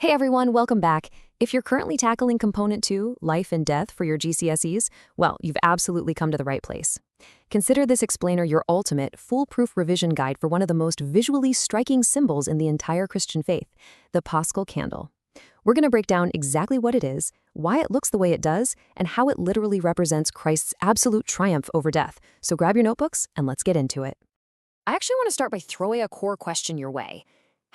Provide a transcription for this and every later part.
Hey everyone, welcome back. If you're currently tackling Component 2, Life and Death for your GCSEs, well, you've absolutely come to the right place. Consider this explainer your ultimate, foolproof revision guide for one of the most visually striking symbols in the entire Christian faith, the Paschal candle. We're going to break down exactly what it is, why it looks the way it does, and how it literally represents Christ's absolute triumph over death. So grab your notebooks and let's get into it. I actually want to start by throwing a core question your way.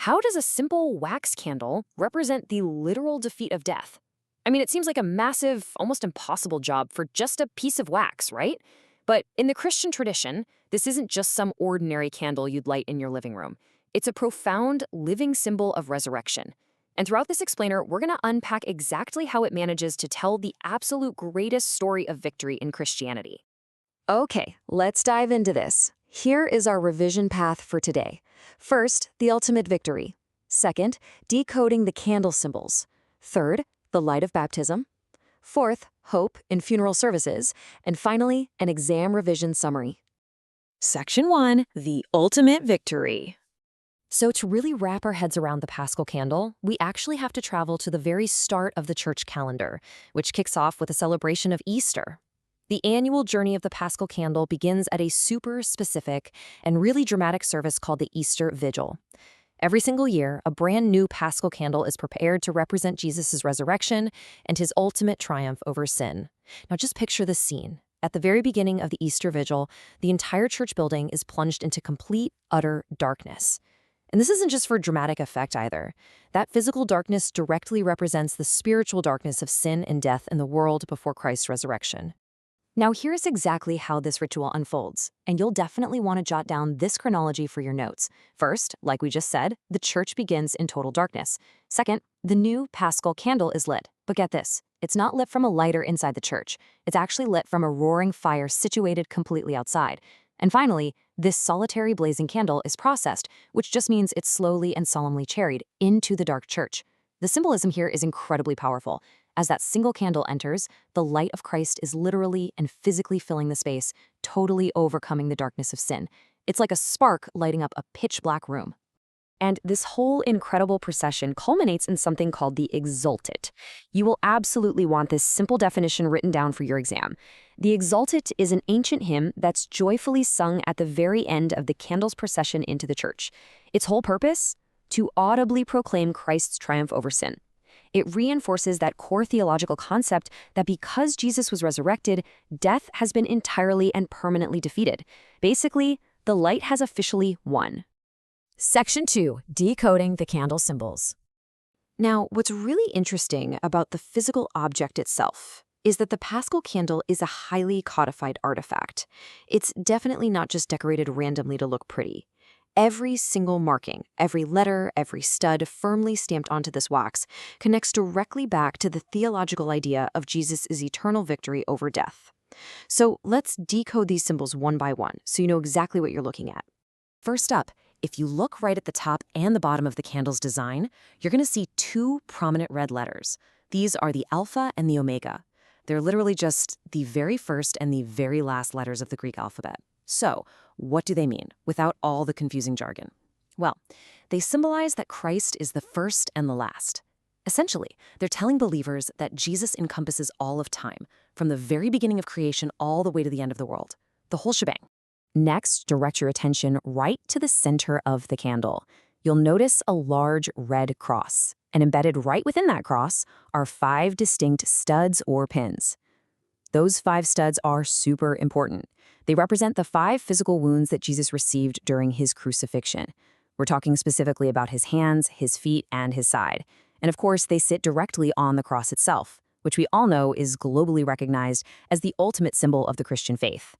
How does a simple wax candle represent the literal defeat of death? I mean, it seems like a massive, almost impossible job for just a piece of wax, right? But in the Christian tradition, this isn't just some ordinary candle you'd light in your living room. It's a profound, living symbol of resurrection. And throughout this explainer, we're going to unpack exactly how it manages to tell the absolute greatest story of victory in Christianity. Okay, let's dive into this. Here is our revision path for today. First, the ultimate victory. Second, decoding the candle symbols. Third, the light of baptism. Fourth, hope in funeral services. And finally, an exam revision summary. Section 1, the ultimate victory. So to really wrap our heads around the Paschal candle, we actually have to travel to the very start of the church calendar, which kicks off with a celebration of Easter. The annual journey of the Paschal candle begins at a super specific and really dramatic service called the Easter Vigil. Every single year, a brand new Paschal candle is prepared to represent Jesus' resurrection and his ultimate triumph over sin. Now just picture the scene. At the very beginning of the Easter Vigil, the entire church building is plunged into complete, utter darkness. And this isn't just for dramatic effect either. That physical darkness directly represents the spiritual darkness of sin and death in the world before Christ's resurrection. Now here's exactly how this ritual unfolds, and you'll definitely want to jot down this chronology for your notes. First, like we just said, the church begins in total darkness. Second, the new Paschal candle is lit. But get this, it's not lit from a lighter inside the church. It's actually lit from a roaring fire situated completely outside. And finally, this solitary blazing candle is processed, which just means it's slowly and solemnly carried into the dark church. The symbolism here is incredibly powerful. As that single candle enters, the light of Christ is literally and physically filling the space, totally overcoming the darkness of sin. It's like a spark lighting up a pitch-black room. And this whole incredible procession culminates in something called the Exultet. You will absolutely want this simple definition written down for your exam. The Exultet is an ancient hymn that's joyfully sung at the very end of the candle's procession into the church. Its whole purpose? To audibly proclaim Christ's triumph over sin. It reinforces that core theological concept that because Jesus was resurrected, death has been entirely and permanently defeated. Basically, the light has officially won. Section 2, decoding the candle symbols. Now, what's really interesting about the physical object itself is that the Paschal candle is a highly codified artifact. It's definitely not just decorated randomly to look pretty. Every single marking, every letter, every stud firmly stamped onto this wax connects directly back to the theological idea of Jesus' eternal victory over death. So let's decode these symbols one by one so you know exactly what you're looking at. First up, if you look right at the top and the bottom of the candle's design, you're going to see two prominent red letters. These are the Alpha and the Omega. They're literally just the very first and the very last letters of the Greek alphabet. So, what do they mean, without all the confusing jargon? Well, they symbolize that Christ is the first and the last. Essentially, they're telling believers that Jesus encompasses all of time, from the very beginning of creation all the way to the end of the world, the whole shebang. Next, direct your attention right to the center of the candle. You'll notice a large red cross, and embedded right within that cross are 5 distinct studs or pins. Those 5 studs are super important. They represent the 5 physical wounds that Jesus received during his crucifixion. We're talking specifically about his hands, his feet, and his side. And of course, they sit directly on the cross itself, which we all know is globally recognized as the ultimate symbol of the Christian faith.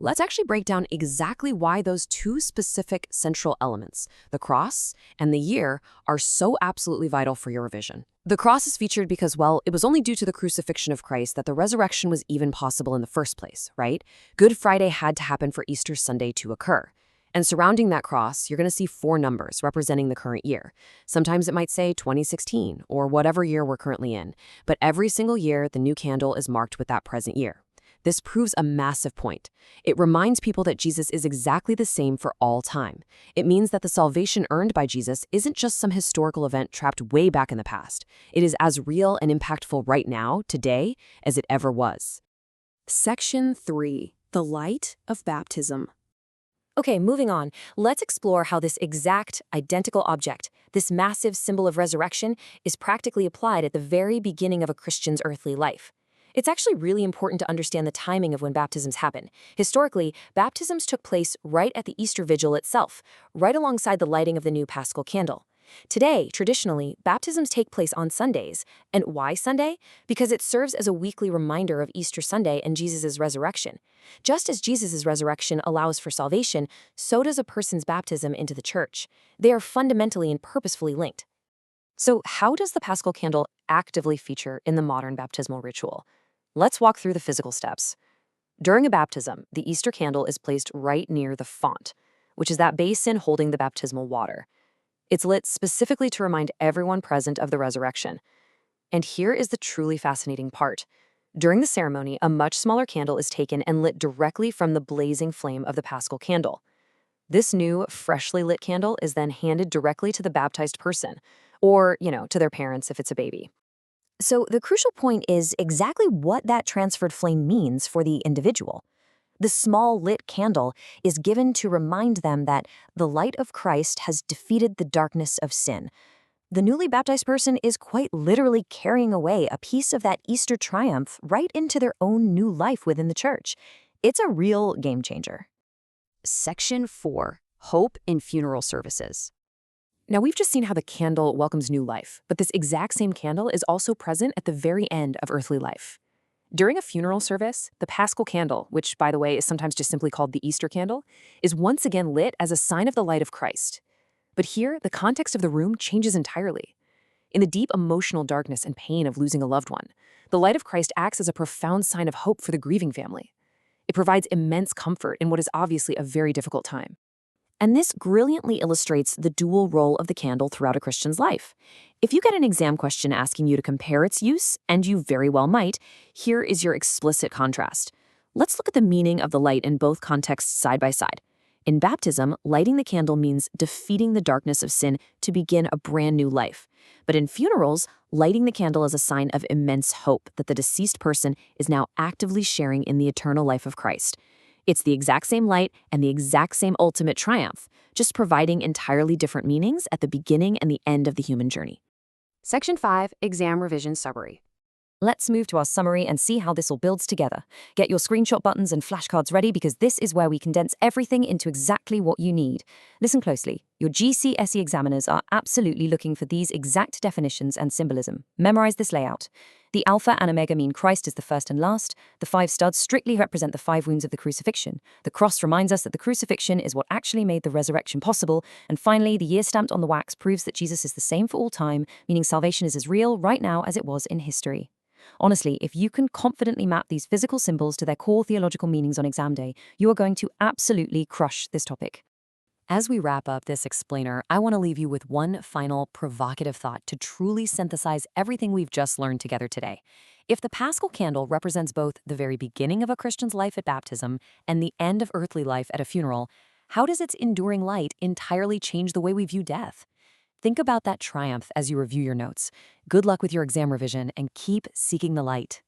Let's actually break down exactly why those 2 specific central elements, the cross and the year, are so absolutely vital for your revision. The cross is featured because, well, it was only due to the crucifixion of Christ that the resurrection was even possible in the first place, right? Good Friday had to happen for Easter Sunday to occur. And surrounding that cross, you're going to see 4 numbers representing the current year. Sometimes it might say 2016 or whatever year we're currently in, but every single year the new candle is marked with that present year. This proves a massive point. It reminds people that Jesus is exactly the same for all time. It means that the salvation earned by Jesus isn't just some historical event trapped way back in the past. It is as real and impactful right now, today, as it ever was. Section 3. The Light of Baptism. Okay, moving on. Let's explore how this exact, identical object, this massive symbol of resurrection, is practically applied at the very beginning of a Christian's earthly life. It's actually really important to understand the timing of when baptisms happen. Historically, baptisms took place right at the Easter Vigil itself, right alongside the lighting of the new Paschal candle. Today, traditionally, baptisms take place on Sundays. And why Sunday? Because it serves as a weekly reminder of Easter Sunday and Jesus' resurrection. Just as Jesus' resurrection allows for salvation, so does a person's baptism into the church. They are fundamentally and purposefully linked. So how does the Paschal candle actively feature in the modern baptismal ritual? Let's walk through the physical steps. During a baptism, the Easter candle is placed right near the font, which is that basin holding the baptismal water. It's lit specifically to remind everyone present of the resurrection. And here is the truly fascinating part. During the ceremony, a much smaller candle is taken and lit directly from the blazing flame of the Paschal candle. This new, freshly lit candle is then handed directly to the baptized person, or, to their parents if it's a baby. So the crucial point is exactly what that transferred flame means for the individual. The small lit candle is given to remind them that the light of Christ has defeated the darkness of sin. The newly baptized person is quite literally carrying away a piece of that Easter triumph right into their own new life within the church. It's a real game changer. Section 4. Hope in Funeral Services. Now, we've just seen how the candle welcomes new life, but this exact same candle is also present at the very end of earthly life. During a funeral service, the Paschal candle, which, by the way, is sometimes just simply called the Easter candle, is once again lit as a sign of the light of Christ. But here, the context of the room changes entirely. In the deep emotional darkness and pain of losing a loved one, the light of Christ acts as a profound sign of hope for the grieving family. It provides immense comfort in what is obviously a very difficult time. And this brilliantly illustrates the dual role of the candle throughout a Christian's life. If you get an exam question asking you to compare its use, and you very well might, here is your explicit contrast. Let's look at the meaning of the light in both contexts side by side. In baptism, lighting the candle means defeating the darkness of sin to begin a brand new life. But in funerals, lighting the candle is a sign of immense hope that the deceased person is now actively sharing in the eternal life of Christ. It's the exact same light and the exact same ultimate triumph, just providing entirely different meanings at the beginning and the end of the human journey. Section 5. Exam Revision Summary. Let's move to our summary and see how this all builds together. Get your screenshot buttons and flashcards ready because this is where we condense everything into exactly what you need. Listen closely. Your GCSE examiners are absolutely looking for these exact definitions and symbolism. Memorize this layout. The Alpha and Omega mean Christ is the first and last. The 5 studs strictly represent the 5 wounds of the crucifixion. The cross reminds us that the crucifixion is what actually made the resurrection possible. And finally, the year stamped on the wax proves that Jesus is the same for all time, meaning salvation is as real right now as it was in history. Honestly, if you can confidently map these physical symbols to their core theological meanings on exam day, you are going to absolutely crush this topic. As we wrap up this explainer, I want to leave you with one final provocative thought to truly synthesize everything we've just learned together today. If the Paschal candle represents both the very beginning of a Christian's life at baptism and the end of earthly life at a funeral, how does its enduring light entirely change the way we view death? Think about that triumph as you review your notes. Good luck with your exam revision and keep seeking the light.